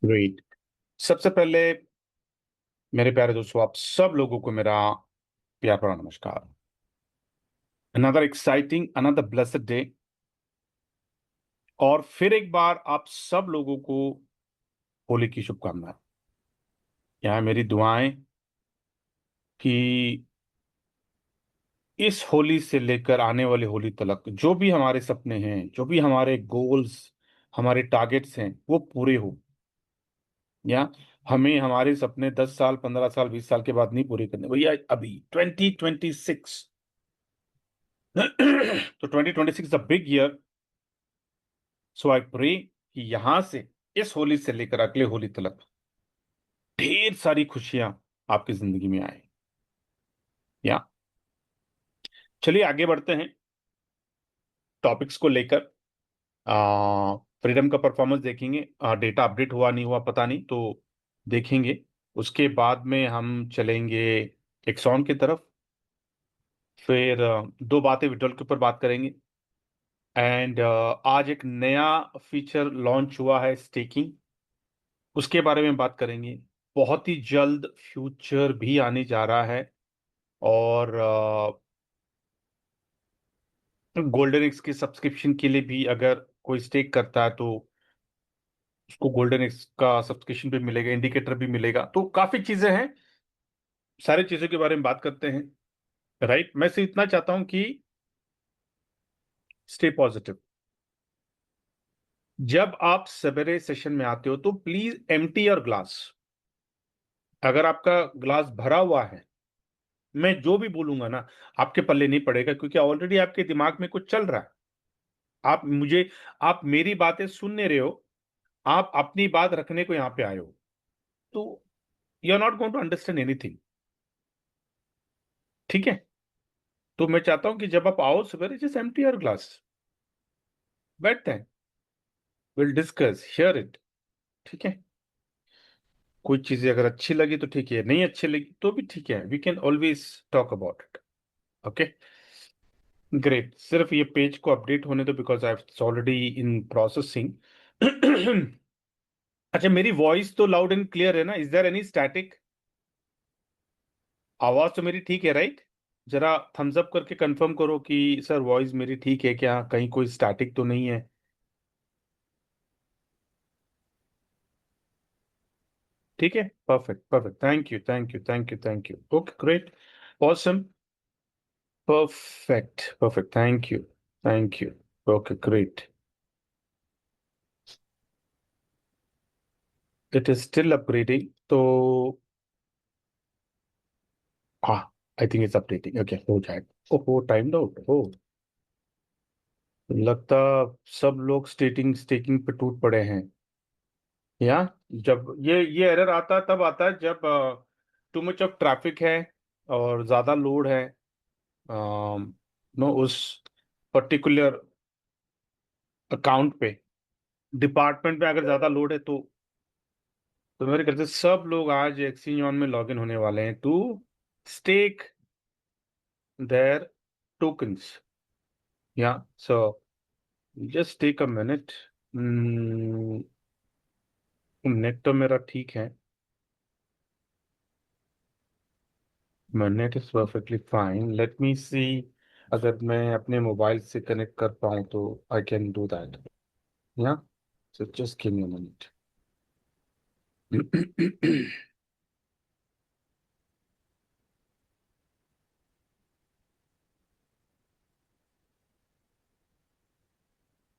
Great. सबसे पहले मेरे प्यारे दोस्तों, आप सब लोगों को मेरा प्यार भरा नमस्कार। Another exciting, another blessed day, और फिर एक बार आप सब लोगों को होली की शुभकामनाएं। यहाँ मेरी दुआएं कि इस होली से लेकर आने वाली होली तक जो भी हमारे सपने हैं, जो भी हमारे गोल्स, हमारे टारगेट्स हैं, वो पूरे हो। या हमें हमारे सपने 10 साल, 15 साल, 20 साल के बाद नहीं पूरे करने भैया, अभी 2026। तो 2026 a big year. So I pray कि यहां से, इस होली से लेकर अगले होली तक ढेर सारी खुशियां आपकी जिंदगी में आए। या चलिए आगे बढ़ते हैं टॉपिक्स को लेकर। फ्रीडम का परफॉर्मेंस देखेंगे। डेटा अपडेट हुआ नहीं हुआ पता नहीं, तो देखेंगे। उसके बाद में हम चलेंगे एक्सॉन की तरफ। फिर दो बातें विड्रॉल के ऊपर बात करेंगे। एंड आज एक नया फीचर लॉन्च हुआ है, स्टेकिंग, उसके बारे में बात करेंगे। बहुत ही जल्द फ्यूचर भी आने जा रहा है। और गोल्डन एक्स के सब्सक्रिप्शन के लिए भी अगर कोई स्टेक करता है तो उसको गोल्डन एक्स का सब्सक्रिप्शन भी मिलेगा, इंडिकेटर भी मिलेगा। तो काफी चीजें हैं, सारी चीजों के बारे में बात करते हैं। राइट, मैं सिर्फ इतना चाहता हूं कि स्टे पॉजिटिव। जब आप सवेरे सेशन में आते हो तो प्लीज एम्प्टी योर ग्लास। अगर आपका ग्लास भरा हुआ है, मैं जो भी बोलूंगा ना आपके पल्ले नहीं पड़ेगा, क्योंकि ऑलरेडी आपके दिमाग में कुछ चल रहा है। आप मेरी बातें सुन नहीं रहे हो, आप अपनी बात रखने को यहां पे आए हो। तो you are not going to understand anything. ठीक है? तो मैं चाहता हूं कि जब आप आओ सवेरे, जस्ट एम्प्टी योर ग्लास, बैठते हैं, विल डिस्कस, हियर इट। ठीक है? कोई चीजें अगर अच्छी लगी तो ठीक है, नहीं अच्छी लगी तो भी ठीक है, we can always talk about it. Okay, great. सिर्फ ये पेज को अपडेट होने दो, because I it's already in processing. अच्छा, मेरी वॉइस तो लाउड एंड क्लियर है ना? Is there any static? आवाज तो मेरी ठीक है, राइट? जरा थम्स अप करके कंफर्म करो कि सर वॉइस मेरी ठीक है क्या, कहीं कोई स्टैटिक तो नहीं है। ठीक है, perfect perfect, thank you thank you thank you thank you. Okay, great, awesome, perfect perfect, thank you thank you. Okay, great. It is still upgrading, तो हाँ, I think it's updating. Okay, हो जाएगा। ओहो, टाइम आउट हो। लगता सब लोग स्टेटिंग staking पे टूट पड़े हैं। या जब ये एरर आता है तब आता है जब टू मच ऑफ ट्रैफिक है और ज्यादा लोड है। नो, उस पर्टिकुलर अकाउंट पे, डिपार्टमेंट में अगर ज्यादा लोड है तो मेरे ख्याल से सब लोग आज एक्सचेंज ऑन में लॉग इन होने वाले हैं to stake their tokens. Yeah so just take a minute. Net तो मेरा ठीक है, net is perfectly fine. Let me see, अगर मैं अपने मोबाइल से कनेक्ट कर पाऊँ तो I can do that. Yeah so just give me a minute.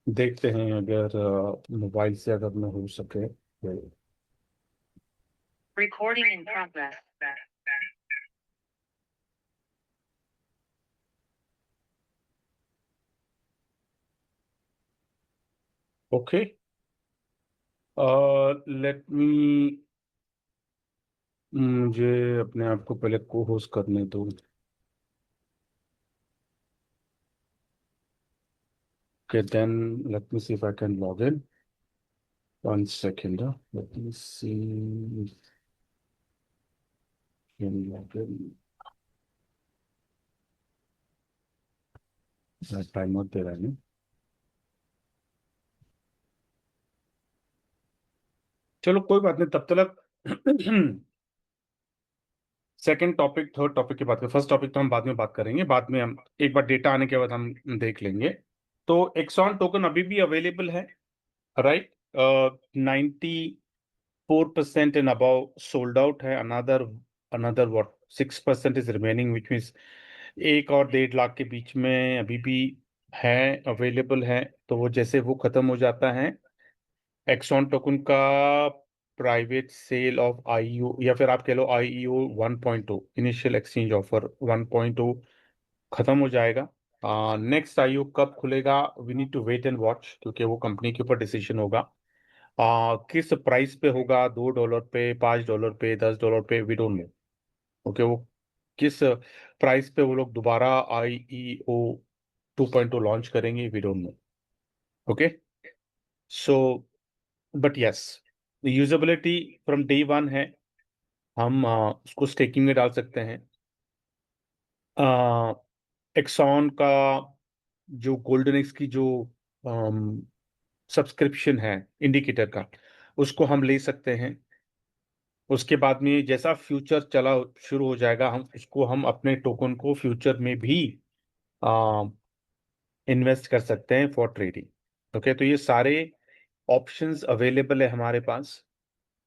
देखते हैं अगर मोबाइल से अगर मैं हो सके तो। Recording in progress. Okay, let me, मुझे अपने आप को पहले को होस्ट करने दो। Okay, then let me see if I can log in. 1 second. Let me see if I can log in. Time out दे रहा है ना? चलो कोई बात नहीं, तब तक सेकंड टॉपिक थर्ड टॉपिक की बात करें। फर्स्ट टॉपिक तो हम बाद में बात करेंगे, बाद में हम एक बार डेटा आने के बाद हम देख लेंगे। तो एक्सॉन टोकन अभी भी अवेलेबल है, right? 94% and about sold out है। Another another what 6% is remaining, which means 1 और 1.5 लाख के बीच में अभी भी है, अवेलेबल है। तो वो जैसे वो खत्म हो जाता है, एक्सॉन टोकन का प्राइवेट सेल ऑफ आईईओ, या फिर आप कह लो आईईओ 1.0, इनिशियल एक्सचेंज ऑफर 1.0 खत्म हो जाएगा। नेक्स्ट आईईओ कब खुलेगा, we need to wait and watch, क्योंकि वो कंपनी के ऊपर डिसीजन होगा। किस प्राइस पे होगा, $2 पे, $5 पे, $10 पे, वी डोंट नो। ओके, वो किस प्राइस पे वो लोग दोबारा आईईओ 2.0 लॉन्च करेंगे, we don't know. Okay, so but yes, usability from day one है। हम उसको स्टेकिंग में डाल सकते हैं। एक्सॉन का जो गोल्डन एक्स की जो सब्सक्रिप्शन है इंडिकेटर का, उसको हम ले सकते हैं। उसके बाद में जैसा फ्यूचर चला शुरू हो जाएगा, हम अपने टोकन को फ्यूचर में भी इन्वेस्ट कर सकते हैं फॉर ट्रेडिंग। ओके, तो ये सारे ऑप्शंस अवेलेबल है हमारे पास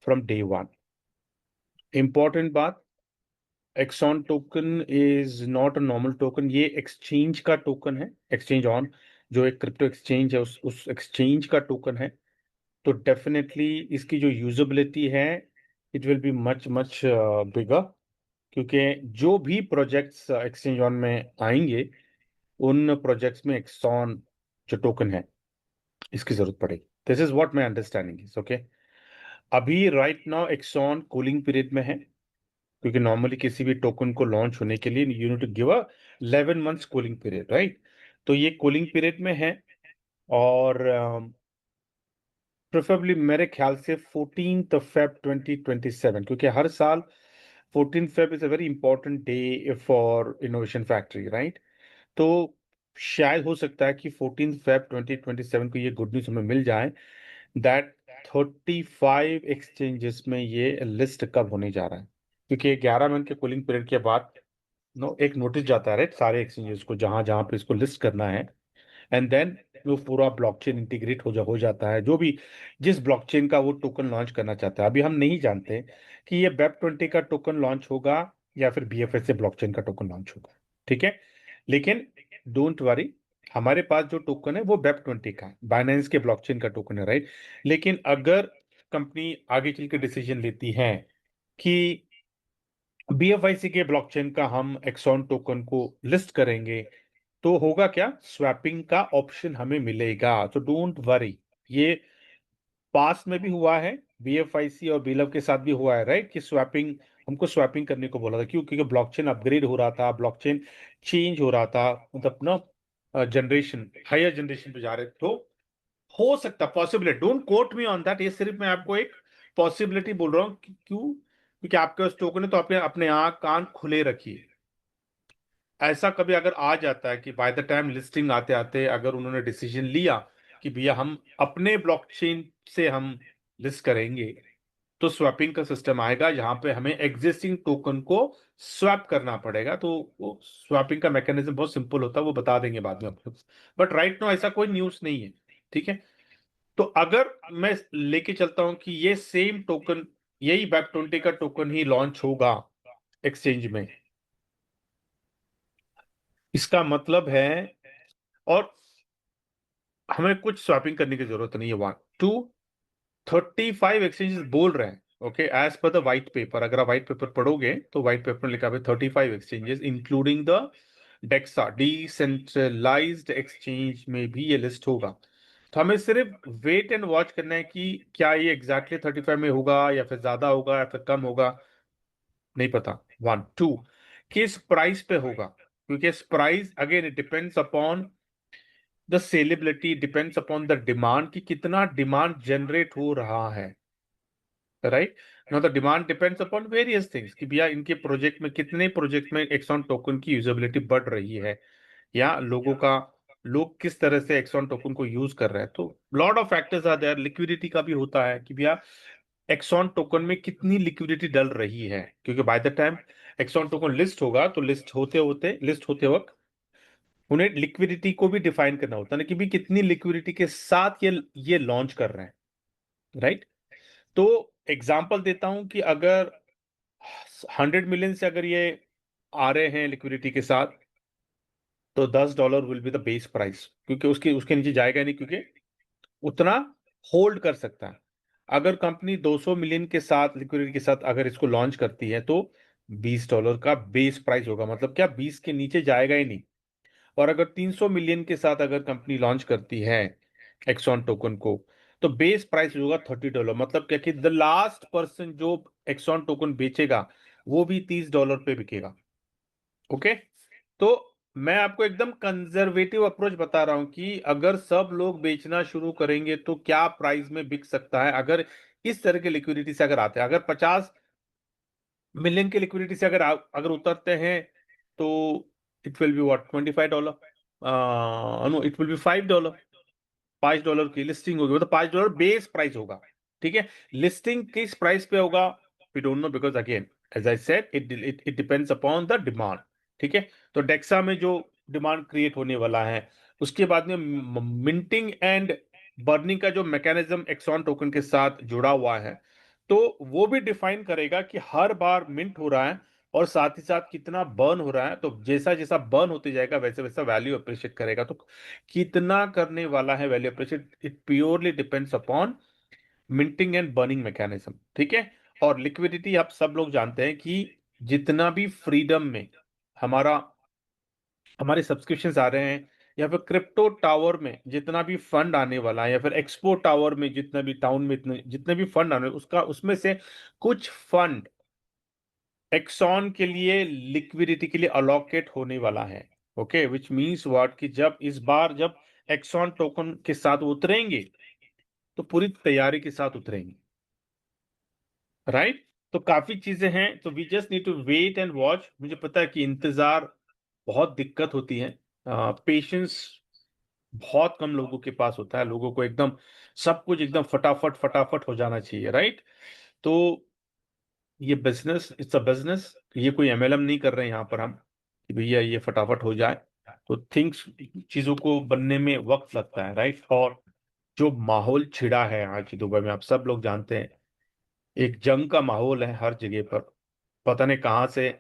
फ्रॉम डे वन। इंपॉर्टेंट बात, Exon token is not a normal token, ये एक्सचेंज का टोकन है। एक्सचेंज ऑन, जो एक क्रिप्टो एक्सचेंज है, उस एक्सचेंज का टोकन है। तो डेफिनेटली इसकी जो यूजेबिलिटी है, it will be much much bigger, क्योंकि जो भी प्रोजेक्ट्स एक्सचेंज ऑन में आएंगे, उन प्रोजेक्ट्स में एक्सॉन जो टोकन है, इसकी जरूरत पड़ेगी। This is what my understanding is. Okay, अभी right now Axon cooling period में है, क्योंकि नॉर्मली किसी भी टोकन को लॉन्च होने के लिए you need to give a 11 months cooling period, right? तो ये कूलिंग पीरियड में है। और प्रेफरेबली मेरे ख्याल से 14 फेब 2027, क्योंकि हर साल 14 Feb is a very important day for innovation factory, right? तो शायद हो सकता है कि 14 फेब 2027 को ये गुड न्यूज हमें मिल जाए, दैट 35 एक्सचेंजेस में ये लिस्ट कब होने जा रहा है। क्योंकि 11 मंथ के कूलिंग पीरियड के बाद एक नोटिस जाता है, राइट, सारे एक्सचेंजेस को जहां जहां पे इसको लिस्ट करना है। एंड देन वो पूरा ब्लॉकचेन इंटीग्रेट हो जाता है, जो भी जिस ब्लॉकचेन का वो टोकन लॉन्च करना चाहता है। अभी हम नहीं जानते कि ये वेब 20 का टोकन लॉन्च होगा या फिर बीएफएस से ब्लॉकचेन का टोकन लॉन्च होगा, ठीक है? लेकिन डोंट वरी, हमारे पास जो टोकन है वो वेब 20 का, बाइनेंस के ब्लॉकचेन का टोकन है, राइट? लेकिन अगर कंपनी आगे चल के डिसीजन लेती है कि बीएफआईसी के ब्लॉकचेन का हम एक्सॉन टोकन को लिस्ट करेंगे, तो होगा क्या, स्वैपिंग का ऑप्शन हमें मिलेगा। तो डोंट वरी, ये पास्ट में भी हुआ है, बीएफआईसी और बीलव के साथ भी हुआ है, राइट? कि स्वैपिंग, हमको स्वैपिंग करने को बोला था। क्यों? क्योंकि ब्लॉकचेन अपग्रेड हो रहा था, ब्लॉकचेन चेंज हो रहा था, मतलब ना जनरेशन, हायर जनरेशन पे जा रहे, तो हो सकता, possibility, don't quote me on that, ये सिर्फ मैं आपको एक पॉसिबिलिटी बोल रहा हूँ क्यों? क्योंकि आपके पास टोकन है, तो अपने अपने आंख कान खुले रखिए। ऐसा कभी अगर आ जाता है कि बाय द टाइम लिस्टिंग आते आते अगर उन्होंने डिसीजन लिया कि भैया हम अपने ब्लॉकचेन से हम लिस्ट करेंगे, तो स्वैपिंग का सिस्टम आएगा जहां पे हमें एग्जिस्टिंग टोकन को स्वैप करना पड़ेगा। तो वो स्वैपिंग का मैकेनिज्म बहुत सिंपल होता है, वो बता देंगे बाद में आपको। बट राइट नाउ ऐसा कोई न्यूज़ नहीं है, ठीक है? तो अगर मैं लेके चलता हूं कि ये सेम टोकन, यही वेब 20 का टोकन ही लॉन्च होगा एक्सचेंज में, इसका मतलब है, और हमें कुछ स्वैपिंग करने की जरूरत नहीं है। 1 2 35 एक्सचेंजेस बोल रहे हैं, okay, as per the white paper. अगर आप व्हाइट पेपर पढ़ोगे तो व्हाइट पेपर में लिखा है 35 exchanges including the Dexa, decentralised exchange में भी ये लिस्ट होगा। तो हमें सिर्फ वेट एंड वॉच करना है कि क्या ये एग्जैक्टली 35 में होगा या फिर ज्यादा होगा या फिर कम होगा, नहीं पता। 1 2 किस प्राइस पे होगा, क्योंकि इस price again it depends upon the sellability, depends upon the demand, कि कितना डिमांड जनरेट हो रहा है, right? Now the demand depends upon various things, कि भैया इनके प्रोजेक्ट में, कितने प्रोजेक्ट में एक्सॉन टोकन की यूजेबिलिटी बढ़ रही है, या लोग किस तरह से एक्सॉन टोकन को यूज कर रहे हैं। तो lot of factors are there. Liquidity का भी होता है कि भैया एक्सॉन टोकन में कितनी लिक्विडिटी डल रही है, क्योंकि by the time Exon token list होगा तो लिस्ट होते वक्त उन्हें लिक्विडिटी को भी डिफाइन करना होता है ना, कि भी कितनी लिक्विडिटी के साथ ये लॉन्च कर रहे हैं, राइट। तो एग्जांपल देता हूं कि अगर 100 मिलियन से अगर ये आ रहे हैं लिक्विडिटी के साथ, तो $10 will be the base price, क्योंकि उसके उसके नीचे जाएगा नहीं, क्योंकि उतना होल्ड कर सकता है। अगर कंपनी 200 मिलियन के साथ लिक्विडिटी के साथ अगर इसको लॉन्च करती है, तो $20 का बेस प्राइस होगा, मतलब क्या 20 के नीचे जाएगा ही नहीं। और अगर 300 मिलियन के साथ अगर कंपनी लॉन्च करती है एक्सॉन टोकन को, तो बेस प्राइस होगा $30, मतलब क्या कि द लास्ट पर्सन जो एक्सॉन टोकन बेचेगा वो भी $30 पे बिकेगा। ओके। तो मैं आपको एकदम कंजर्वेटिव अप्रोच बता रहा हूं कि अगर सब लोग बेचना शुरू करेंगे तो क्या प्राइस में बिक सकता है, अगर इस तरह की लिक्विडिटी से अगर आते हैं, अगर 50 मिलियन की लिक्विडिटी से अगर उतरते हैं, तो it will be what $25, no it will be $5, $5 की लिस्टिंग होगी, मतलब $5 बेस प्राइस होगा। ठीक है। लिस्टिंग किस प्राइस पे होगा, we don't know, because again as I said it depends upon the demand. ठीक है। तो डेक्सा में जो डिमांड क्रिएट होने वाला है, उसके बाद में मिंटिंग एंड बर्निंग का जो मैकेनिज्म एक्सॉन टोकन के साथ जुड़ा हुआ है, तो वो भी डिफाइन करेगा कि हर बार मिंट हो रहा है और साथ ही साथ कितना बर्न हो रहा है। तो जैसा जैसा बर्न होते जाएगा वैसे वैसा वैल्यू अप्रिशिएट करेगा। तो कितना करने वाला है value appreciate, it purely depends upon minting and burning mechanism. ठीक है। और लिक्विडिटी आप सब लोग जानते हैं कि जितना भी फ्रीडम में हमारा हमारे सब्सक्रिप्शन आ रहे हैं, या फिर क्रिप्टो टावर में जितना भी फंड आने वाला है, या फिर एक्सपो टावर में जितना भी टाउन में इतने जितने भी फंड आने, उसका उसमें से कुछ फंड एक्सॉन के लिए लिक्विडिटी के लिए अलोकेट होने वाला है। ओके, विच मीन्स व्हाट, कि जब इस बार जब एक्सॉन टोकन के साथ उतरेंगे तो पूरी तैयारी के साथ उतरेंगे, राइट। तो काफी चीजें हैं, तो we just need to wait and watch. मुझे पता है कि इंतजार बहुत दिक्कत होती है, पेशेंस बहुत कम लोगों के पास होता है, लोगों को एकदम सब कुछ एकदम फटाफट फटाफट हो जाना चाहिए, राइट। तो ये बिजनेस, इट्स अ बिजनेस, ये कोई एमएलएम नहीं कर रहे हैं यहाँ पर हम कि भैया ये फटाफट हो जाए। तो थिंग्स, चीजों को बनने में वक्त लगता है, राइट। और जो माहौल छिड़ा है आज दुबई में, आप सब लोग जानते हैं, एक जंग का माहौल है हर जगह पर। पता नहीं कहाँ से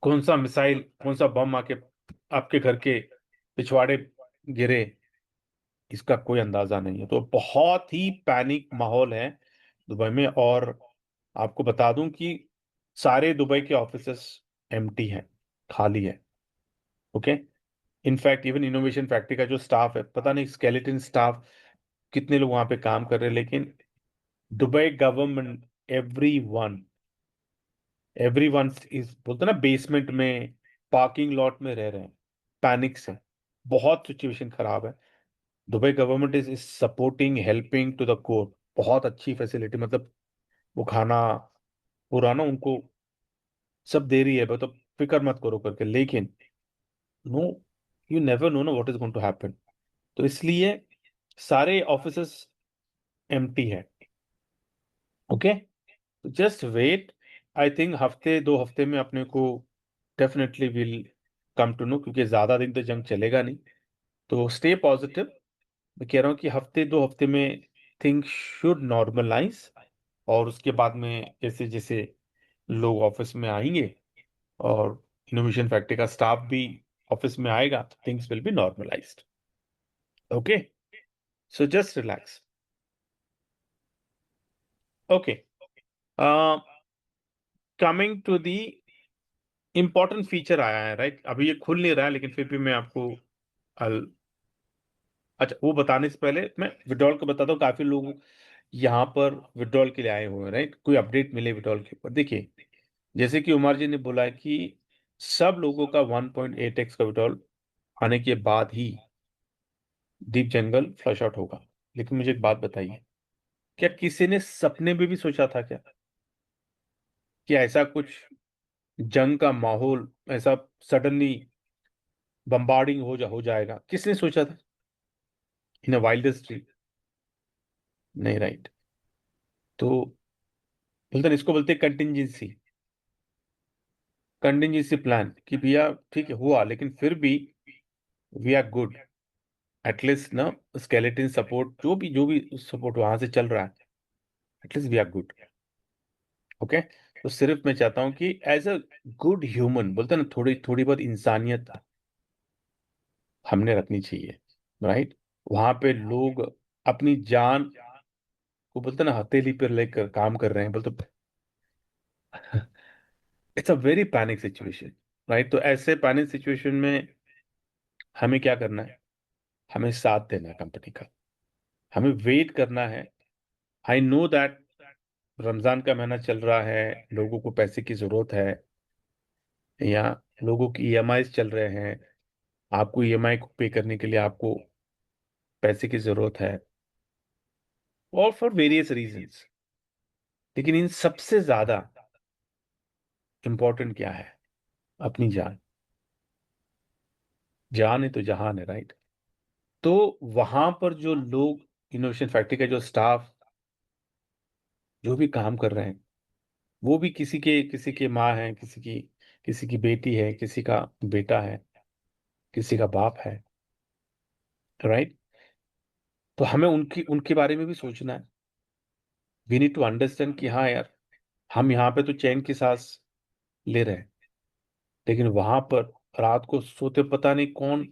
कौन सा मिसाइल, कौन सा बम आके आपके घर के पिछवाड़े गिरे, इसका कोई अंदाजा नहीं है। तो बहुत ही पैनिक माहौल है दुबई में। और आपको बता दूं कि सारे दुबई के ऑफिसेस एम्प्टी हैं, खाली है। Okay. In fact even innovation factory का जो स्टाफ है, पता नहीं स्केलेटन स्टाफ कितने लोग वहां पे काम कर रहे हैं, लेकिन Dubai government, every one every one is, बोलते ना, बेसमेंट में, पार्किंग लॉट में रह रहे हैं, पैनिक से। बहुत सिचुएशन खराब है। Dubai government is supporting, helping to the core, बहुत अच्छी फैसिलिटी, मतलब वो खाना पूरा ना उनको सब दे रही है, मतलब फिक्र मत करो करके। लेकिन नो, यू नेवर नो ना what is going to happen. तो इसलिए सारे ऑफिसेस एम्प्टी है। Okay. Just wait, I think हफ्ते 2 हफ्ते में अपने को definitely will come to know, क्योंकि ज्यादा दिन तो जंग चलेगा नहीं। तो स्टे पॉजिटिव। मैं कह रहा हूँ कि हफ्ते 2 हफ्ते में थिंग्स शुड नॉर्मलाइज, और उसके बाद में जैसे जैसे लोग ऑफिस में आएंगे और इनोवेशन फैक्ट्री का स्टाफ भी ऑफिस में आएगा, तो things will be normalised. Okay, so just relax. Okay, coming to the important feature आया है, राइट। अभी ये खुल नहीं रहा है, लेकिन फिर भी मैं आपको अच्छा, वो बताने से पहले मैं विड्रॉल को बताता हूँ। काफी लोग यहाँ पर विड्रॉल के लिए आए हुए हैं, राइट। कोई अपडेट मिले विड्रॉल के ऊपर, देखिए जैसे कि उमर जी ने बोला है कि सब लोगों का 1.8x का विड्रॉल आने के बाद ही डीप जंगल फ्लश आउट होगा। लेकिन मुझे एक बात बताइए, क्या किसी ने सपने में भी सोचा था क्या कि ऐसा कुछ जंग का माहौल ऐसा सडनली बम्बार्डिंग हो जाएगा? किसने सोचा था इन वाइल्डेस्ट ड्रीम? नहीं, राइट। तो बोलते हैं, इसको बोलते हैं कंटिंजेंसी, कंटिंजेंसी प्लान, कि भैया ठीक है हुआ, लेकिन फिर भी वी आर गुड, एटलीस्ट ना, स्केलेटन सपोर्ट, जो भी सपोर्ट वहां से चल रहा है, at least we are good. Okay. तो सिर्फ मैं चाहता हूँ कि एज अ गुड ह्यूमन, बोलते हैं ना, थोड़ी थोड़ी बहुत इंसानियत हमने रखनी चाहिए, राइट। वहां पे लोग अपनी जान को, बोलते हैं ना, हथेली पर लेकर काम कर रहे हैं, बोलते it's a very panic situation, right. तो ऐसे पैनिक सिचुएशन में हमें क्या करना है? हमें साथ देना है कंपनी का, हमें वेट करना है। आई नो दैट रमजान का महीना चल रहा है, लोगों को पैसे की जरूरत है, या लोगों की ईएमआई चल रहे हैं, आपको ईएमआई को पे करने के लिए आपको पैसे की जरूरत है, और फॉर वेरियस रीजंस। लेकिन इन सबसे ज्यादा इंपॉर्टेंट क्या है? अपनी जान। जान है तो जहान है, राइट। तो वहां पर जो लोग, इनोवेशन फैक्ट्री का जो स्टाफ, जो भी काम कर रहे हैं, वो भी किसी के माँ है, किसी की बेटी है, किसी का बेटा है, किसी का बाप है, राइट। तो हमें उनकी उनके बारे में भी सोचना है। वी नीड टू अंडरस्टैंड कि हाँ यार, हम यहाँ पे तो चैन की सांस ले रहे हैं, लेकिन वहां पर रात को सोते पता नहीं कौन,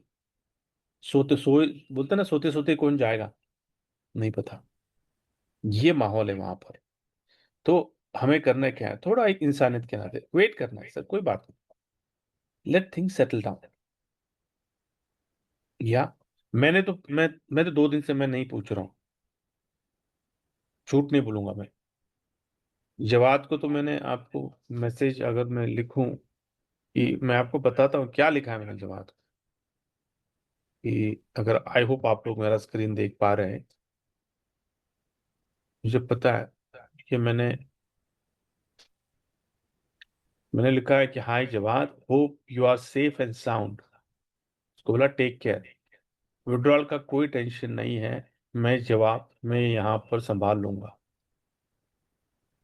सोते सोए, बोलते ना, सोते सोते कौन जाएगा, नहीं पता। ये माहौल है वहां पर। तो हमें करना क्या है? थोड़ा एक इंसानियत के नाते वेट करना है, सर कोई बात नहीं, लेट थिंग्स सेटल डाउन। या मैं तो 2 दिन से मैं नहीं पूछ रहा हूँ, झूठ नहीं बोलूंगा मैं। जवाब को तो मैंने आपको मैसेज अगर मैं लिखूं, कि मैं आपको बताता हूँ क्या लिखा है मैंने जवाब, कि अगर, आई होप आप लोग मेरा स्क्रीन देख पा रहे हैं, मुझे पता है कि मैंने लिखा है कि hi Jawad, hope you are safe and sound. उसको बोला टेक केयर, विड्रॉल का कोई टेंशन नहीं है, मैं यहाँ पर संभाल लूंगा।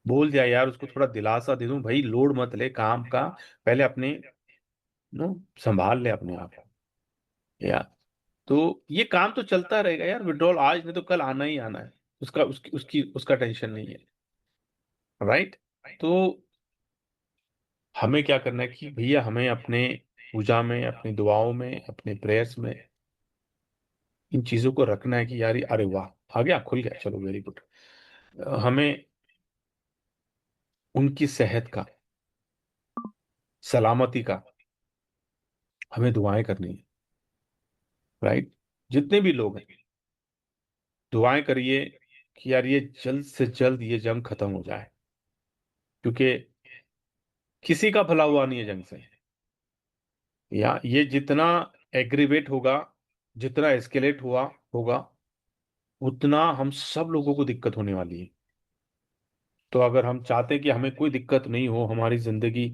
बोल दिया यार, उसको थोड़ा दिलासा दे दूं, भाई लोड मत ले काम का, पहले अपने नो संभाल ले अपने आप यार। तो ये काम तो चलता रहेगा यार, विड्रॉल आज नहीं तो कल आना ही आना है, उसका टेंशन नहीं है, राइट। तो हमें क्या करना है कि भैया, हमें अपने पूजा में, अपनी दुआओं में, अपने प्रेयर्स में इन चीजों को रखना है, कि यार अरे वाह, आ गया, खुल गया, चलो वेरी गुड। हमें उनकी सेहत का, सलामती का हमें दुआएं करनी है, राइट। जितने भी लोग हैं, दुआएं करिए कि यार ये जल्द से जल्द ये जंग खत्म हो जाए, क्योंकि किसी का भला हुआ नहीं है जंग से। या ये जितना एग्रीवेट होगा, जितना एस्केलेट हुआ होगा, उतना हम सब लोगों को दिक्कत होने वाली है। तो अगर हम चाहते हैं कि हमें कोई दिक्कत नहीं हो, हमारी जिंदगी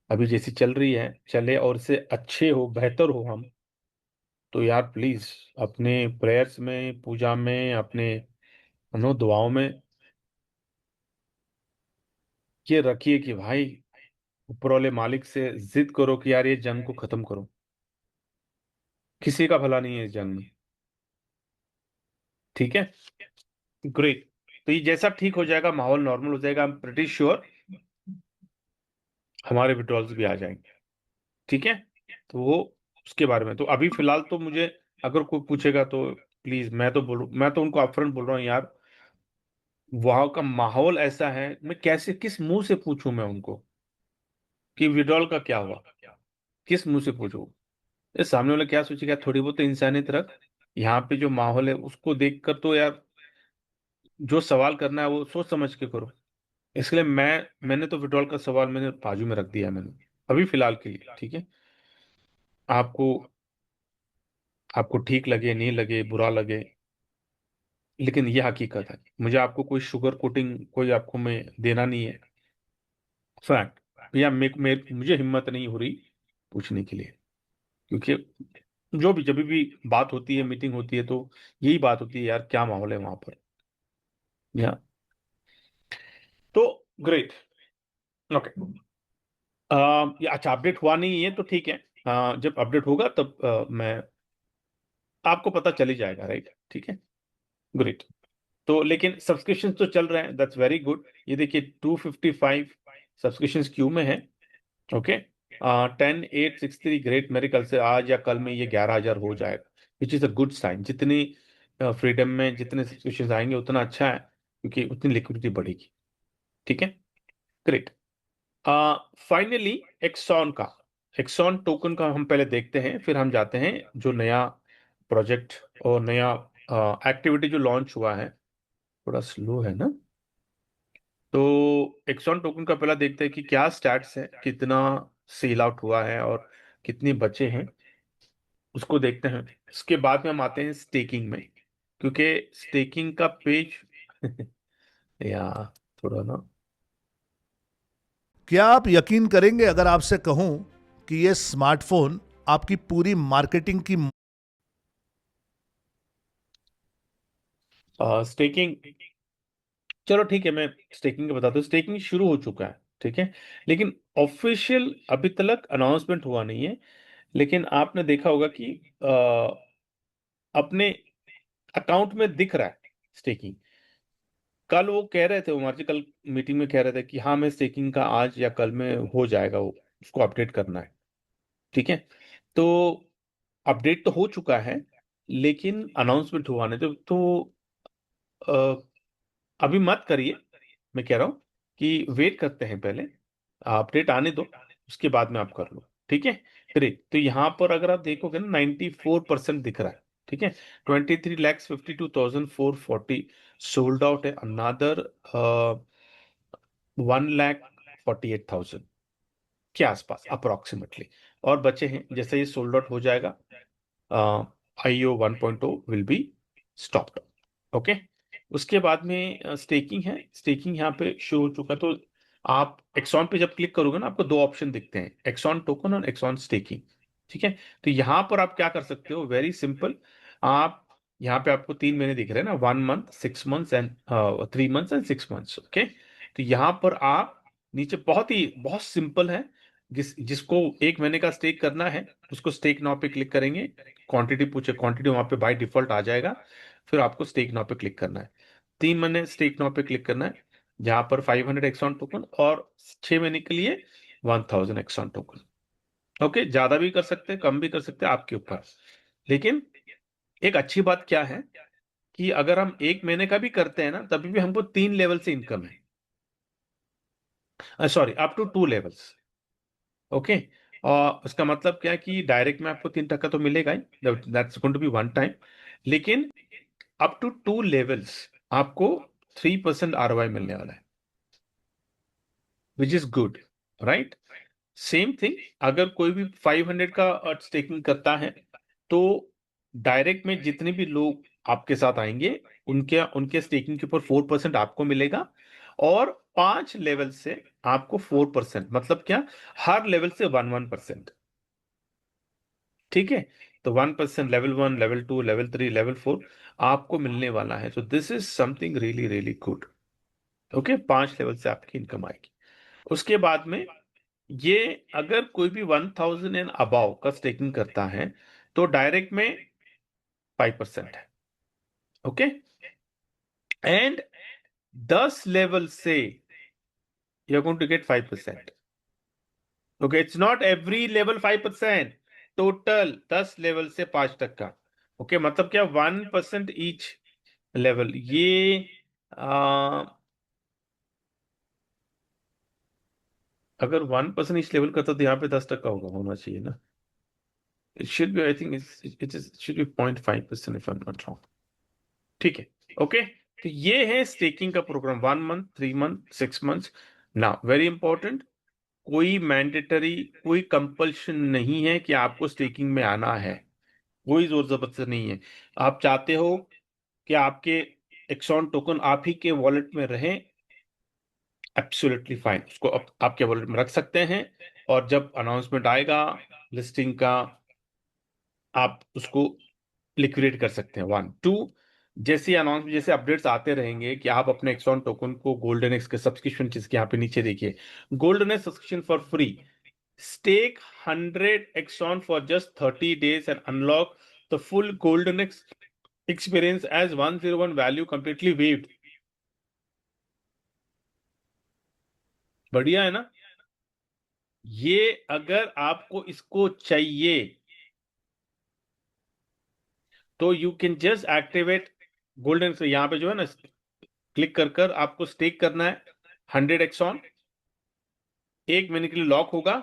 अभी जैसी चल रही है चले, और इससे अच्छे हो, बेहतर हो हम, तो यार प्लीज अपने प्रेयर्स में, पूजा में, अपने दुआओं में ये रखिए कि भाई, ऊपर वाले मालिक से जिद करो कि यार ये जंग को खत्म करो, किसी का भला नहीं है इस जंग में, ठीक है। ग्रेट। तो ये जैसा ठीक हो जाएगा, माहौल नॉर्मल हो जाएगा, आई एम प्रिटी श्योर हमारे विड्रॉल्स भी आ जाएंगे, ठीक है। तो वो उसके बारे में तो अभी फिलहाल तो मुझे, अगर कोई पूछेगा तो प्लीज, मैं तो उनको अपफ्रंट बोल रहा हूँ यार, वहां का माहौल ऐसा है, मैं कैसे, किस मुंह से पूछूं मैं उनको कि विड्रॉल का क्या हुआ, किस मुंह से पूछूं? ये सामने वाला क्या सोचेगा? थोड़ी बहुत तो इंसानियत रख। यहाँ पे जो माहौल है उसको देखकर तो यार, जो सवाल करना है वो सोच समझ के करो। इसलिए मैंने तो विड्रॉल का सवाल मैंने बाजू में रख दिया है मैंने, अभी फिलहाल के लिए, ठीक है। आपको आपको ठीक लगे, नहीं लगे, बुरा लगे, लेकिन ये हकीकत है। मुझे आपको कोई शुगर कोटिंग, कोई आपको मैं देना नहीं है, फैक्ट। भैया मुझे हिम्मत नहीं हो रही पूछने के लिए, क्योंकि जो भी जब भी बात होती है, मीटिंग होती है, तो यही बात होती है यार, क्या माहौल है वहां पर। या ग्रेट। ओके। ये अच्छा अपडेट हुआ नहीं है तो ठीक है। जब अपडेट होगा तब मैं आपको पता चल ही जाएगा, राइट? ठीक है, ग्रेट। तो लेकिन सब्सक्रिप्शन तो चल रहे हैं, दैट्स वेरी गुड। ये देखिए 255 सब्सक्रिप्शन क्यू में है। ओके। 10,863, ग्रेट। मेरे कल से आज या कल में ये 11,000 हो जाएगा, which is a good sign. जितनी फ्रीडम में जितने सब्सक्रिप्शन आएंगे उतना अच्छा है, क्योंकि उतनी लिक्विडिटी बढ़ेगी। ठीक है, ग्रेट। फाइनली एक्सॉन का, एक्सॉन टोकन का हम पहले देखते हैं, फिर हम जाते हैं जो नया प्रोजेक्ट और नया एक्टिविटी जो लॉन्च हुआ है। थोड़ा स्लो है ना? तो एक्सॉन टोकन का पहला देखते हैं कि क्या स्टैट्स है, कितना सेल आउट हुआ है और कितने बचे हैं, उसको देखते हैं। इसके बाद में हम आते हैं स्टेकिंग में, क्योंकि स्टेकिंग का पेज या थोड़ा ना। क्या आप यकीन करेंगे अगर आपसे कहूं कि यह स्मार्टफोन आपकी पूरी मार्केटिंग की स्टेकिंग, चलो ठीक है, मैं स्टेकिंग का बताता हूँ। स्टेकिंग शुरू हो चुका है, ठीक है, लेकिन ऑफिशियल अभी तक अनाउंसमेंट हुआ नहीं है। लेकिन आपने देखा होगा कि अपने अकाउंट में दिख रहा है स्टेकिंग। कल वो कह रहे थे, उमर जी कल मीटिंग में कह रहे थे कि हाँ मैं स्टेकिंग का आज या कल में हो जाएगा, वो उसको अपडेट करना है। ठीक है, तो अपडेट तो हो चुका है, लेकिन अनाउंसमेंट हुआ नहीं। तो अभी मत करिए, मैं कह रहा हूँ कि वेट करते हैं पहले, अपडेट आने दो, उसके बाद में आप कर लो। ठीक है, ग्रेट। तो यहाँ पर अगर आप देखोगे ना 94% दिख रहा है। ठीक है, 23,52,440 सोल्ड आउट है। अनादर 1,48,000 के आसपास अप्रोक्सीमेटली और बचे हैं। जैसे ये सोल्ड आउट हो जाएगा, IO 1.0 will be stopped. Okay, उसके बाद में स्टेकिंग है। स्टेकिंग यहाँ पे शुरू हो चुका। तो आप एक्सॉन पे जब क्लिक करोगे ना, आपको दो ऑप्शन दिखते हैं, एक्सॉन टोकन और एक्सॉन स्टेकिंग। ठीक है, तो यहाँ पर आप क्या कर सकते हो, वेरी सिंपल। आप यहाँ पे आपको 3 महीने दिख रहे हैं ना, 1 month, 6 months and 3 months and 6 months. Okay, तो यहाँ पर आप नीचे बहुत सिंपल है। जिसको 1 महीने का स्टेक करना है, उसको स्टेक नाउ पे क्लिक करेंगे। क्वांटिटी पूछे, क्वांटिटी वहां पे बाय डिफॉल्ट आ जाएगा। फिर आपको स्टेक नाउ पे क्लिक करना है। 3 महीने स्टेक नाउ पे क्लिक करना है, जहां पर 500 एक्सॉन टोकन, और 6 महीने के लिए 1,000 एक्सॉन टोकन। ओके, ज्यादा भी कर सकते हैं, कम भी कर सकते हैं, आपके ऊपर। लेकिन एक अच्छी बात क्या है कि अगर हम 1 महीने का भी करते हैं ना, तभी भी हमको 3 लेवल से इनकम है। Sorry, up to 2 levels. Okay, और उसका मतलब क्या है कि डायरेक्ट में आपको 3 टका तो मिलेगा ही, that's going to be one time. लेकिन अप टू 2 लेवल्स आपको 3% ROI मिलने वाला है, which is good, right? Same thing, अगर कोई भी 500 का स्टेकिंग करता है, तो डायरेक्ट में जितने भी लोग आपके साथ आएंगे, उनके उनके स्टेकिंग के ऊपर 4% आपको मिलेगा। और 5 लेवल से आपको 4%, मतलब क्या, हर लेवल से 1-1%। ठीक है, तो 1% लेवल 1, लेवल 2, लेवल 3, लेवल 4 आपको मिलने वाला है। तो this is something really really good. Okay, 5 level से आपकी इनकम आएगी। उसके बाद में ये, अगर कोई भी 1,000 एंड अबाव का स्टेकिंग करता है, तो डायरेक्ट में 5% है। ओके, एंड 10 लेवल से you are going to get 5%। Okay, it's not every level 5%, total 10 level से 5 टका। ओके, मतलब क्या, 1% ईच लेवल। ये आ, अगर 1% ईच लेवल करता तो यहाँ पे 10 टका होना चाहिए ना। It should be, I think it should be 0.5% if I am not wrong. ठीक है, ओके। तो ये है स्टेकिंग का प्रोग्राम, 1 मंथ, 3 मंथ, 6 मंथ्स। ना वेरी इंपॉर्टेंट, कोई मैंडेटरी, कोई कंपल्शन नहीं है कि आपको स्टेकिंग में आना है। कोई जोर जबरदस्ती नहीं है। आप चाहते हो कि आपके एक्सॉन टोकन आप ही के वॉलेट में रहे, एब्सोल्युटली फाइन, उसको आपके वॉलेट में रख सकते हैं। और जब अनाउंसमेंट आएगा लिस्टिंग का, आप उसको लिक्विडेट कर सकते हैं। 1 2, जैसे अनाउंस जैसे अपडेट्स आते रहेंगे कि आप अपने एक्सॉन टोकन को गोल्डन एक्स के सब्सक्रिप्शन, जिसके यहाँ पे नीचे देखिए, golden X subscription for free, stake 100 Exon for just 30 days and unlock the full golden X experience as 101 value completely waived। बढ़िया है ना? ये अगर आपको इसको चाहिए तो you can just activate golden से, यहां पे जो है ना, क्लिक कर कर आपको स्टेक करना है 100 एक्सॉन, 1 महीने के लिए लॉक होगा,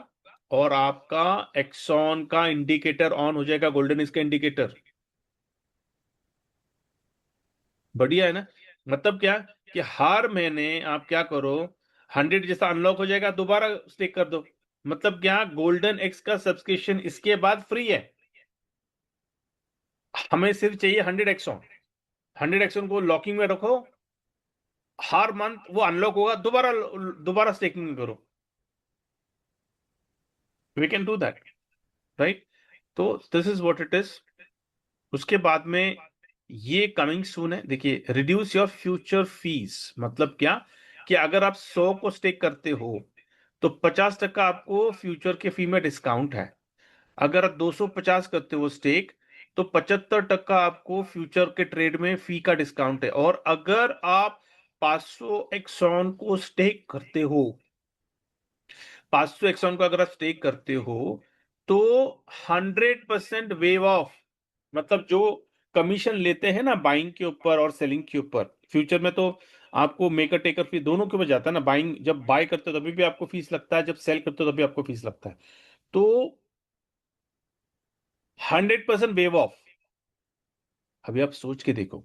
और आपका एक्सॉन का इंडिकेटर ऑन हो जाएगा, गोल्डन इसका इंडिकेटर। बढ़िया है ना? मतलब क्या, कि हर महीने आप क्या करो, 100 जैसा अनलॉक हो जाएगा, दोबारा स्टेक कर दो। मतलब क्या, गोल्डन एक्स का सब्सक्रिप्शन इसके बाद फ्री है। हमें सिर्फ चाहिए 100 एक्सॉन, 100 एक्सॉन को लॉकिंग में रखो, हर मंथ वो अनलॉक होगा, दोबारा दोबारा स्टेकिंग करो। We can do that, right? तो this is what it is. उसके बाद में ये कमिंग सून है। देखिए, रिड्यूस योर फ्यूचर फीस, मतलब क्या, कि अगर आप 100 को स्टेक करते हो तो 50% आपको फ्यूचर के फी में डिस्काउंट है। अगर आप 250 करते हो स्टेक तो 75% आपको फ्यूचर के ट्रेड में फी का डिस्काउंट है। और अगर आप 500 एक्सॉन को स्टेक करते हो, 500 एक्सॉन को अगर आप स्टेक करते हो तो 100% वेव ऑफ, मतलब जो कमीशन लेते हैं ना बाइंग के ऊपर और सेलिंग के ऊपर, फ्यूचर में तो आपको मेकर टेकर फी दोनों के ऊपर जाता है ना। बाइंग जब बाय करते हो तभी भी आपको फीस लगता है, जब सेल करते हो तभी आपको फीस लगता है। तो 100% वेव ऑफ। अभी आप सोच के देखो,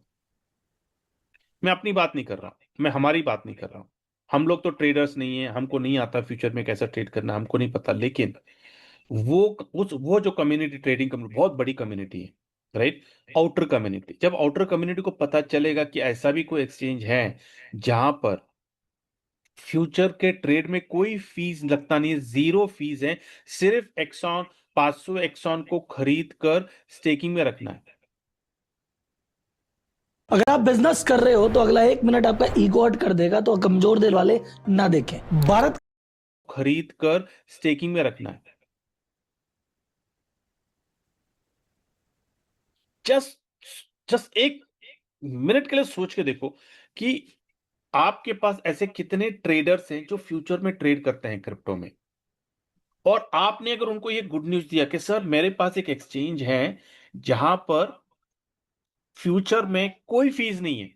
मैं अपनी बात नहीं कर रहा हूं, मैं हमारी बात नहीं कर रहा हूं। हम लोग तो ट्रेडर्स नहीं है, हमको नहीं आता फ्यूचर में कैसा ट्रेड करना, हमको नहीं पता। लेकिन वो वो जो कम्युनिटी, ट्रेडिंग कम्युनिटी बहुत बड़ी कम्युनिटी है, राइट? आउटर कम्युनिटी, जब आउटर कम्युनिटी को पता चलेगा कि ऐसा भी कोई एक्सचेंज है जहां पर फ्यूचर के ट्रेड में कोई फीस लगता नहीं है, जीरो फीस है, सिर्फ एक्सॉन, 500 एक्सॉन को खरीद कर स्टेकिंग में रखना है, अगर आप बिजनेस कर रहे हो तो अगला 1 मिनट आपका ईगो हर्ट कर देगा, तो कमजोर दिल वाले ना देखें। भारत खरीद कर स्टेकिंग में रखना है। जस्ट जस्ट 1 मिनट के लिए सोच के देखो कि आपके पास ऐसे कितने ट्रेडर्स हैं जो फ्यूचर में ट्रेड करते हैं क्रिप्टो में, और आपने अगर उनको ये गुड न्यूज दिया कि सर मेरे पास एक एक्सचेंज है जहां पर फ्यूचर में कोई फीस नहीं है,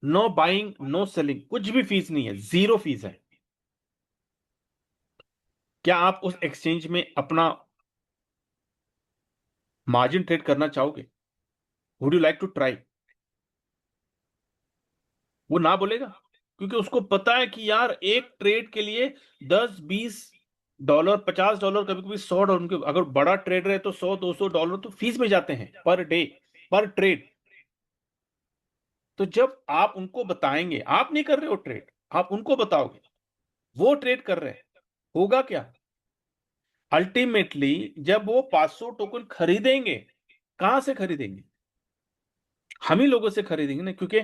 नो बाइंग नो सेलिंग, कुछ भी फीस नहीं है, जीरो फीस है, क्या आप उस एक्सचेंज में अपना मार्जिन ट्रेड करना चाहोगे? Would you like to try? वो ना बोलेगा, क्योंकि उसको पता है कि यार एक ट्रेड के लिए 10-20 डॉलर, $50, कभी कभी $100, उनके अगर बड़ा ट्रेडर है तो $100-200 तो फीस में जाते हैं पर डे, पर ट्रेड। तो जब आप उनको बताएंगे, आप नहीं कर रहे हो ट्रेड, आप उनको बताओगे वो ट्रेड कर रहे हैं, होगा क्या? अल्टीमेटली जब वो 500 टोकन खरीदेंगे, कहां से खरीदेंगे? हम ही लोगों से खरीदेंगे ना, क्योंकि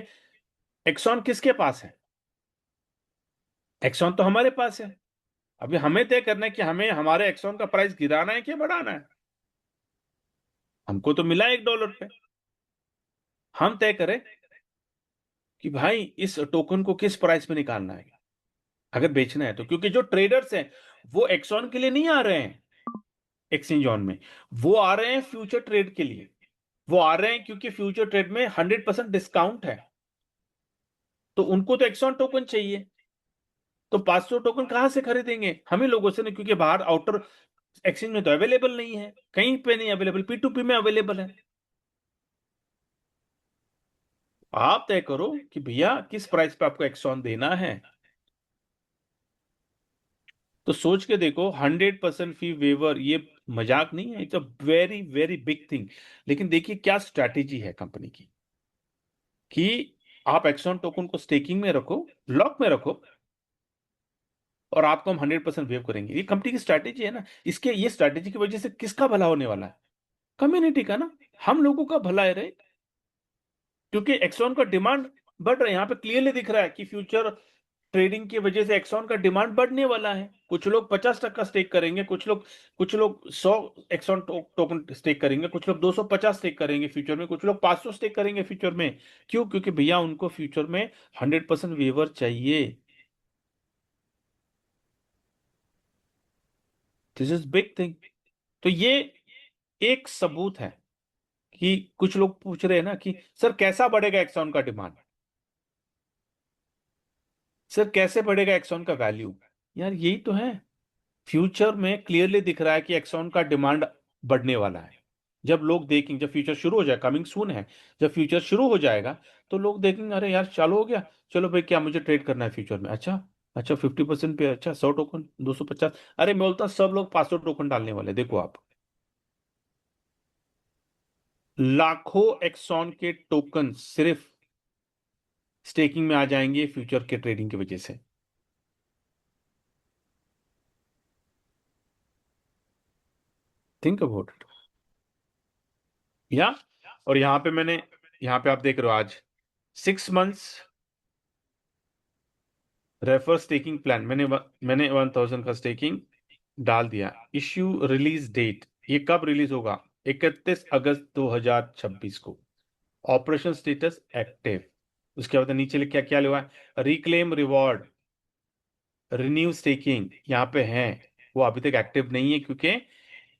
एक्सॉन किसके पास है? एक्सॉन तो हमारे पास है। अभी हमें तय करना है कि हमें हमारे एक्सॉन का प्राइस गिराना है कि बढ़ाना है। हमको तो मिला $1 पे, हम तय करें कि भाई इस टोकन को किस प्राइस पे निकालना है अगर बेचना है तो। क्योंकि जो ट्रेडर्स हैं वो एक्सॉन के लिए नहीं आ रहे हैं एक्सचेंज ऑन में, वो आ रहे हैं फ्यूचर ट्रेड के लिए। वो आ रहे हैं क्योंकि फ्यूचर ट्रेड में 100% डिस्काउंट है, तो उनको तो एक्सॉन टोकन चाहिए। तो 500 टोकन कहां से खरीदेंगे? हम ही लोगों से नहीं, क्योंकि बाहर आउटर एक्सचेंज में तो अवेलेबल नहीं है, कहीं पे नहीं अवेलेबल, P2P में अवेलेबल है। आप तय करो कि भैया किस प्राइस पे आपको एक्सॉन देना है। तो सोच के देखो, 100% फी वेवर ये मजाक नहीं है, it's a very very big thing. लेकिन देखिए क्या स्ट्रैटेजी है कंपनी की, कि आप एक्सॉन टोकन को स्टेकिंग में रखो, लॉक में रखो, और आपको हम 100% वेव करेंगे। ये कंपनी की स्ट्रैटेजी है ना। इसके ये स्ट्रैटेजी की वजह से किसका भला होने वाला है? कम्युनिटी का ना, हम लोगों का भला है रे। क्योंकि एक्सॉन का डिमांड बढ़ रहा है। यहाँ पे क्लियरली दिख रहा है कि फ्यूचर ट्रेडिंग की वजह से एक्सॉन का डिमांड बढ़ने वाला है। कुछ लोग 50% स्टेक करेंगे, कुछ लोग 100 एक्सॉन टोकन स्टेक करेंगे, कुछ लोग 250 स्टेक करेंगे फ्यूचर में, कुछ लोग 500 स्टेक करेंगे फ्यूचर में। क्यों? क्योंकि भैया उनको फ्यूचर में 100% वेवर चाहिए। This is big thing. तो ये एक सबूत है कि कुछ लोग पूछ रहे हैं ना कि सर कैसा बढ़ेगा एक्सॉन का डिमांड, सर कैसे बढ़ेगा एक्सॉन का वैल्यू। यार यही तो है, फ्यूचर में क्लियरली दिख रहा है कि एक्सॉन का डिमांड बढ़ने वाला है। जब लोग देखेंगे, जब फ्यूचर शुरू हो जाए, कमिंग सून है, जब फ्यूचर शुरू हो जाएगा तो लोग देखेंगे अरे यार चालू हो गया, चलो भाई क्या मुझे ट्रेड करना है फ्यूचर में। अच्छा, अच्छा 50% पे, अच्छा 100 टोकन, 250, अरे मैं बोलता हूँ सब लोग 500 टोकन डालने वाले, देखो आप लाखों एक्सॉन के टोकन सिर्फ स्टेकिंग में आ जाएंगे फ्यूचर के ट्रेडिंग की वजह से। Think about it. या और यहाँ पे आप देख रहे हो आज 6 मंथ्स रेफर स्टेकिंग प्लान, मैंने 1000 का स्टेकिंग डाल दिया। इश्यू रिलीज डेट, ये कब रिलीज होगा? 31 अगस्त 2026 को। Operation status active. उसके बाद नीचे लिखा क्या लिखा है, रिक्लेम रिवॉर्ड, रिन्यू स्टेकिंग यहाँ पे है। वो अभी तक एक्टिव नहीं है क्योंकि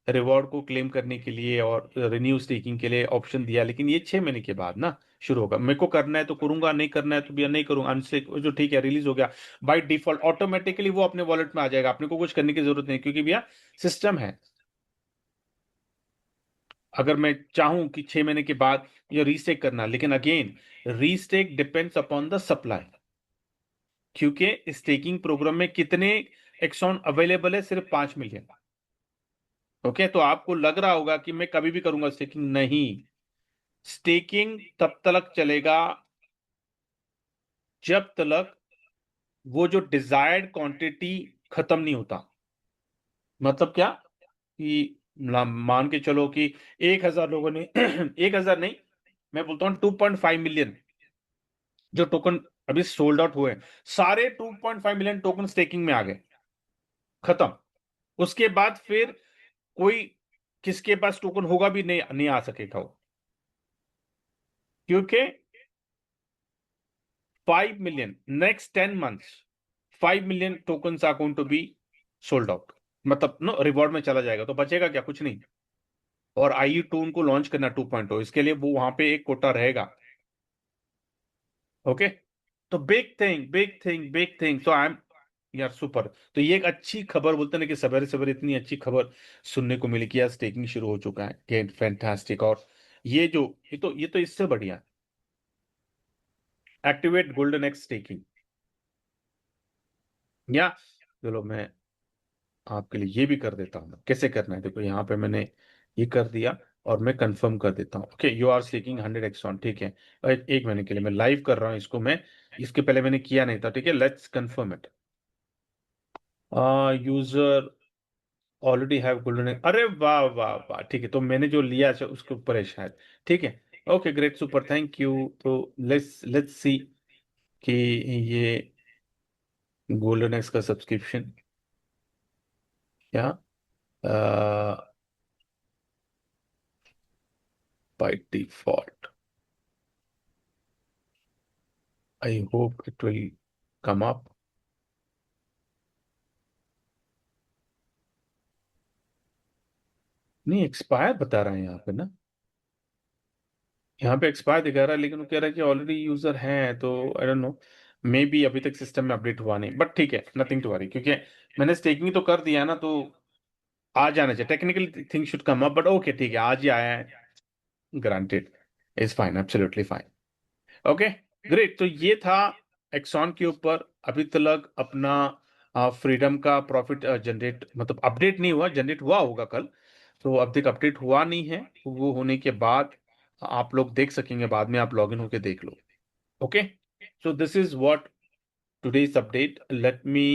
रिवॉर्ड को क्लेम करने के लिए और रिन्यू स्टेकिंग के लिए ऑप्शन दिया, लेकिन ये 6 महीने के बाद ना शुरू होगा। मेरे को करना है तो करूंगा, नहीं करना है तो भी नहीं करूंगा। अनस्टेक जो ठीक है, रिलीज हो गया बाय डिफॉल्ट, ऑटोमेटिकली वो अपने वॉलेट में आ जाएगा, अपने को कुछ करने की जरूरत नहीं, क्योंकि भैया सिस्टम है। अगर मैं चाहूं कि 6 महीने के बाद ये रीस्टेक करना, लेकिन again restake depends upon the supply, क्योंकि स्टेकिंग प्रोग्राम में कितने एक्सॉन अवेलेबल है? सिर्फ 5 मिलियन। ओके, तो आपको लग रहा होगा कि मैं कभी भी करूंगा स्टेकिंग, नहीं। स्टेकिंग तब तक चलेगा जब तक वो जो डिजायर्ड क्वांटिटी खत्म नहीं होता। मतलब क्या कि मान के चलो कि 1,000 लोगों ने 1,000 नहीं, मैं बोलता हूं 2.5 मिलियन जो टोकन अभी सोल्ड आउट हुए हैं, सारे 2.5 मिलियन टोकन स्टेकिंग में आ गए, खत्म। उसके बाद फिर कोई किसके पास टोकन होगा भी नहीं, नहीं आ सकेगा वो, क्योंकि 5 million next 10 months, 5 million token are going to be sold out. मतलब नो रिवॉर्ड में चला जाएगा तो बचेगा क्या? कुछ नहीं। और आई टू उनको लॉन्च करना 2.0, इसके लिए वो वहां पे एक कोटा रहेगा। ओके, तो big thing, big thing, big thing. तो आई एम यार सुपर। तो ये एक अच्छी खबर, बोलते ना कि सवेरे सवेरे इतनी अच्छी खबर सुनने को मिली कि यार स्टेकिंग शुरू हो चुका है, गेट फैंटास्टिक। और ये तो इससे बढ़िया, एक्टिवेट गोल्डन एक्स स्टेकिंग। या चलो मैं आपके लिए ये भी कर देता हूँ, कैसे करना है देखो, यहाँ पे मैंने ये कर दिया और मैं कंफर्म कर देता हूँ। Okay, you are staking 100 Exon, ठीक है। और एक महीने के लिए मैं लाइव कर रहा हूँ इसको, मैं इसके पहले मैंने किया नहीं था, ठीक है। Let's confirm it. User already have golden, अरे वाह वाह वाह, ठीक है। तो मैंने जो लिया है उसके ऊपर है शायद, ठीक है। Okay great super, thank you. तो लेट्स लेट्स सी कि ये गोल्डन एक्स का सब्सक्रिप्शन क्या by default, I hope it will come up. नहीं, एक्सपायर बता रहा है यहाँ पे ना, यहाँ पे एक्सपायर दिखा रहा है, लेकिन वो कह रहा है कि ऑलरेडी यूजर है, तो I don't know, may be अभी तक सिस्टम में अपडेट हुआ नहीं, बट ठीक है, नथिंग टू वरी, क्योंकि मैंने स्टेकिंग तो कर दिया है ना, तो आ जाना चाहिए। Technically thing should come up, but okay ठीक है, आज ही आया है, granted, is fine, absolutely fine. Okay great. तो ये था एक्सॉन के ऊपर अभी तक अपना फ्रीडम का प्रॉफिट जनरेट, मतलब अपडेट नहीं हुआ, जनरेट हुआ होगा कल, तो अब तक अपडेट हुआ नहीं है। वो होने के बाद आप लोग देख सकेंगे, बाद में आप लॉग इन होके देख लो। Okay, so this is what today's update. Let me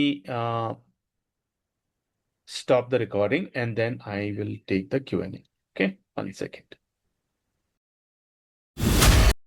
stop the recording and then I will take the Q&A. Okay, 1 second.